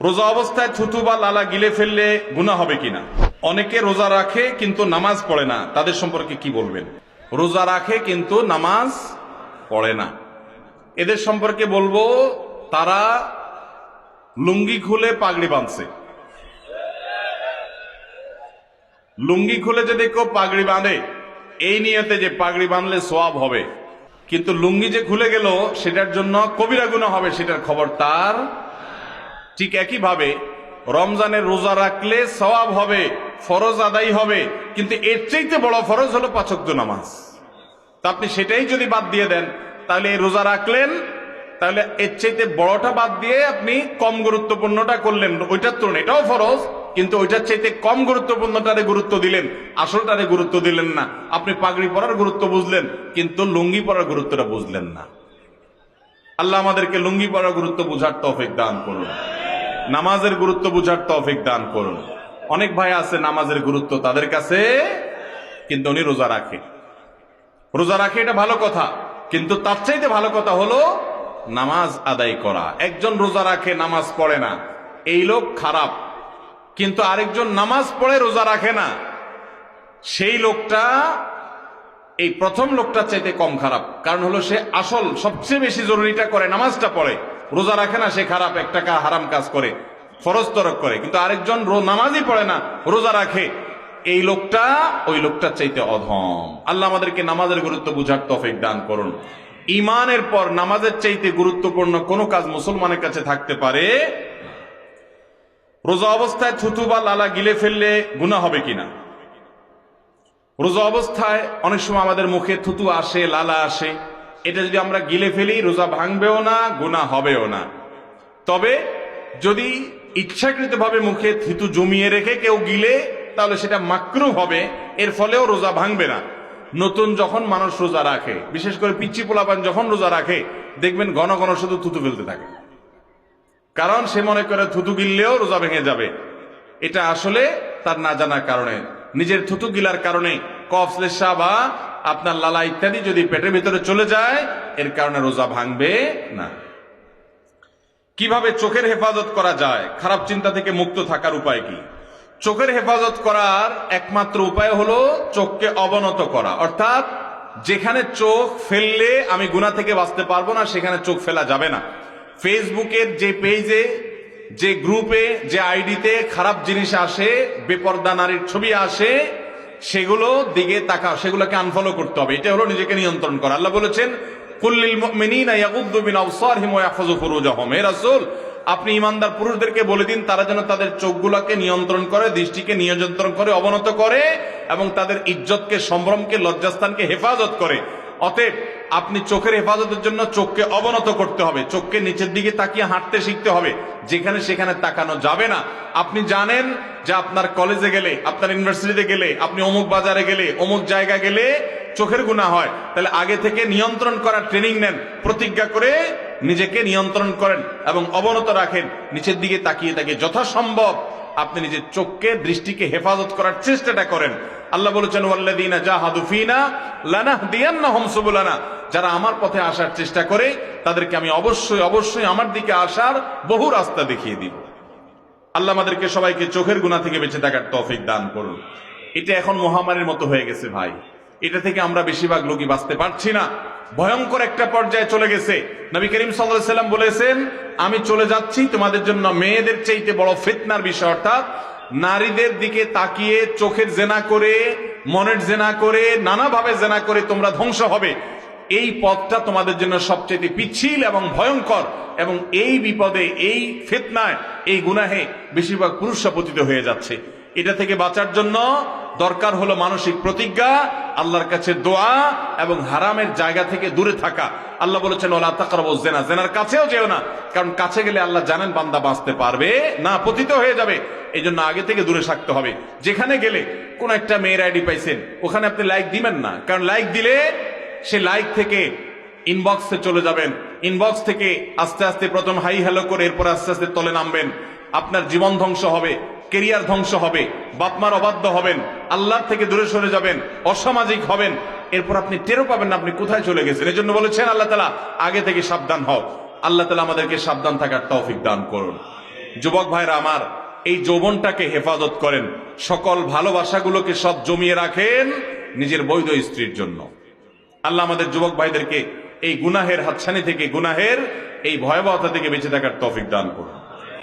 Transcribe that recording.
রোজা অবস্থায় থুতু বা লালা গিলে ফেললে গুনাহ হবে কিনা? অনেকে রোজা রাখে কিন্তু নামাজ পড়ে না, তাদের সম্পর্কে কি বলবেন? রোজা রাখে কিন্তু নামাজ পড়ে না, এদের সম্পর্কে বলবো তারা লুঙ্গি খুলে পাগড়ি বাঁধছে। লুঙ্গি খুলে যদি কেউ পাগড়ি বাঁধে এই নিয়তে যে পাগড়ি বাঁধলে সওয়াব হবে, কিন্তু লুঙ্গি যে খুলে গেল সেটার জন্য কবিরা গুনাহ হবে, সেটার খবর তার। ঠিক একইভাবে রমজানের রোজা রাখলে সওয়াব হবে, ফরজ আদায় হবে, কিন্তু এর চাইতে বড় ফরজ হলো 5 ওয়াক্ত নামাজ। তা আপনি সেটাই যদি বাদ দিয়ে দেন তাহলে এই রোজা রাখলেন, তাহলে এর চাইতে বড়টা বাদ দিয়ে আপনি কম গুরুত্বপূর্ণটা করলেন। ওইটার তুলনা এটাও ফরজ, কিন্তু ওইটার চাইতে কম গুরুত্বপূর্ণটারে গুরুত্ব দিলেন, আসলটারে গুরুত্ব দিলেন না। আপনি পাগড়ি পরার গুরুত্ব বুঝলেন কিন্তু লুঙ্গি পরার গুরুত্বটা বুঝলেন না। আল্লাহ আমাদেরকে লুঙ্গি পরার গুরুত্ব বুঝার তৌফিক দান করুন, নামাজের গুরুত্ব বুঝার তৌফিক দান করুন। অনেক ভাই আছে নামাজের গুরুত্ব তাদের কাছে, কিন্তু উনি রোজা রাখে। রোজা রাখে এটা ভালো কথা, কিন্তু তার চাইতে ভালো কথা হলো নামাজ আদায় করা। একজন রোজা রাখে নামাজ পড়ে না, এই লোক খারাপ। কিন্তু আরেকজন নামাজ পড়ে রোজা রাখে না, সেই লোকটা এই প্রথম লোকটার চাইতে কম খারাপ। কারণ হলো সে আসল সবচেয়ে বেশি জরুরিটা করে, নামাজটা পড়ে, রোজা রাখে না, সে খারাপ, একটা হারাম কাজ করে, ফরজ তরক করে। কিন্তু আরেকজন নামাজই পড়ে না, রোজা রাখে, এই লোকটা ওই লোকটার চাইতে অধম। আল্লাহ আমাদেরকে নামাজের গুরুত্ব বুঝার তৌফিক দান করুন। ইমানের পর নামাজের চাইতে গুরুত্বপূর্ণ কোনো কাজ মুসলমানের কাছে থাকতে পারে? রোজা অবস্থায় থুতু বা লালা গিলে ফেললে গুনাহ হবে কিনা? রোজা অবস্থায় অনেক সময় আমাদের মুখে থুতু আসে, লালা আসে, এটা যদি আমরা গিলে ফেলি রোজা ভাঙবেও না, গুনাহ হবেও না। তবে যদি ইচ্ছাকৃতভাবে মুখে থুতু জমিয়ে রেখে কেউ গিলে তাহলে সেটা মাকরুহ হবে, এর ফলেও রোজা ভাঙবে না। নতুন যখন মানুষ রোজা রাখে, বিশেষ করে পিচ্চি পোলাপান যখন রোজা রাখে, দেখবেন ঘন ঘন শুধু থুতু ফেলতে থাকে, কারণ সে মনে করে থুতু গিললেও রোজা ভেঙে যাবে। এটা আসলে তার না জানার কারণে, নিজের থুতু গিলার কারণে কফ, শ্লেষ্মা বা আপনার লালা ইত্যাদি যদি পেটের ভিতরে চলে যায়, এর কারণে রোজা ভাঙবে না। কিভাবে চোখের হেফাজত করা যায়? খারাপ চিন্তা থেকে মুক্ত থাকার উপায় কি? চোখের হেফাজত করার একমাত্র উপায় হলো চোখকে অবনত করা, অর্থাৎ যেখানে চোখ ফেললে আমি গুনাহ থেকে বাঁচতে পারবো না সেখানে চোখ ফেলা যাবে না। ফেসবুকের যে পেজে, যে গ্রুপে, যে আইডিতে খারাপ জিনিস আসে, বেপর্দা নারীর ছবি আসে, সেগুলো দিকে তাকাও, সেগুলোকে আনফলো করতে হবে। এটা হলো নিজেকে নিয়ন্ত্রণ করা। আল্লাহ বলেছেন কুল্লিল মুমিনিনা ইয়াগুদ্দু মিন আবসারিহিম ওয়া ইয়াহফাযু ফুরুজাহুম। হে রাসূল, আপনি ঈমানদার পুরুষদেরকে বলে দিন তারা যেন তাদের চোখগুলোকে নিয়ন্ত্রণ করে, দৃষ্টিকে নিয়ন্ত্রণ করে, অবনত করে এবং তাদের ইজ্জতকে, সম্ভ্রমকে, লজ্জাস্থানকে হেফাজত করে। অতএব আপনি চোখের হেফাজতের জন্য চোখকে অবনত করতে হবে, চোখকে নিচের দিকে তাকিয়ে হাঁটতে শিখতে হবে, যেখানে সেখানে তাকানো যাবে না। আপনি জানেন যে আপনার কলেজে গেলে, আপনার ইউনিভার্সিটিতে গেলে, আপনি অমুক বাজারে গেলে, অমুক জায়গা গেলে চোখের গুনাহ হয়, তাহলে আগে থেকে নিয়ন্ত্রণ করার ট্রেনিং নেন, প্রতিজ্ঞা করে নিজেকে নিয়ন্ত্রণ করেন এবং অবনত রাখেন, নিচের দিকে তাকিয়ে তাকিয়ে যথাসম্ভব আপনি নিজের চোখকে, দৃষ্টিকে হেফাজত করার চেষ্টাটা করেন। আল্লাহ বলেছেন ওয়াল্লাযীনা জাহাদু ফীনা লানাহদিয়ান্নাহুম সুবুলানা, যারা আমার পথে আসার চেষ্টা করে তাদেরকে আমি অবশ্যই অবশ্যই আমার দিকে আসার বহু রাস্তা দেখিয়ে দিব। আল্লাহ আমাদেরকে সবাইকে চোখের গুনাহ থেকে বেঁচে থাকার তৌফিক দান করুন। এটা এখন মহামারীর মতো হয়ে গেছে ভাই, এটা থেকে আমরা বেশিরভাগ লোকই বাঁচতে পারছি না, ভয়ঙ্কর একটা পর্যায়ে চলে গেছে। নবী করিম সাল্লাল্লাহু আলাইহি ওয়াসাল্লাম বলেছেন, আমি চলে যাচ্ছি তোমাদের জন্য মেয়েদের চাইতে বড় ফিতনার বিষয়, অর্থাৎ নারীদের দিকে তাকিয়ে চোখের জেনা করে, মনের জেনা করে, নানাভাবে জেনা করে তোমরা ধ্বংস হবে। এই পথটা তোমাদের জন্য সবচেয়ে পিচ্ছিল এবং ভয়ঙ্কর, এবং এই বিপদে, এই ফিতনায়, এই গুনাহে বেশিরভাগ পুরুষরা পতিত হয়ে যাচ্ছে। এটা থেকে বাঁচার জন্য দরকার হলো মানসিক প্রতিজ্ঞা, আল্লাহর কাছে দোয়া এবং হারামের জায়গা থেকে দূরে থাকা। আল্লাহ বলেছেন ওয়ালা তাকরাবুজ জিনা, জিনার কাছেও যেও না, কারণ কাছে গেলে আল্লাহ জানেন বান্দা বাঁচতে পারবে না, পতিত হয়ে যাবে। এই জন্য আগে থেকে দূরে থাকতে হবে। যেখানে গেলে কোন একটা মেয়ের আইডি পাইছেন, ওখানে আপনি লাইক দিবেন না, কারণ লাইক দিলে সে লাইক থেকে ইনবক্সে চলে যাবেন, ইনবক্স থেকে আস্তে আস্তে প্রথম হাই হ্যালো করে এরপর আস্তে আস্তে তলে নামবেন। আপনার জীবন ধ্বংস হবে, কেরিয়ার ধ্বংস হবে, বাপমার অবাধ্য হবেন, আল্লাহর থেকে দূরে সরে যাবেন, অসামাজিক হবেন, এরপর আপনি টেরও পাবেন না আপনি কোথায় চলে গেছেন। এজন্য বলেছেন আল্লাহ তাআলা আগে থেকে সাবধান হও। আল্লাহ তাআলা আমাদেরকে সাবধান থাকার তৌফিক দান করুন। যুবক ভাইরা আমার, এই যৌবনটাকে হেফাজত করেন, সকল ভালোবাসাগুলোকে সব জমিয়ে রাখেন নিজের বৈধ স্ত্রীর জন্য। আল্লাহ আমাদের যুবক ভাইদেরকে এই গুনাহের হাতছানি থেকে, গুনাহের এই ভয়াবহতা থেকে বেঁচে থাকার তৌফিক দান করুন।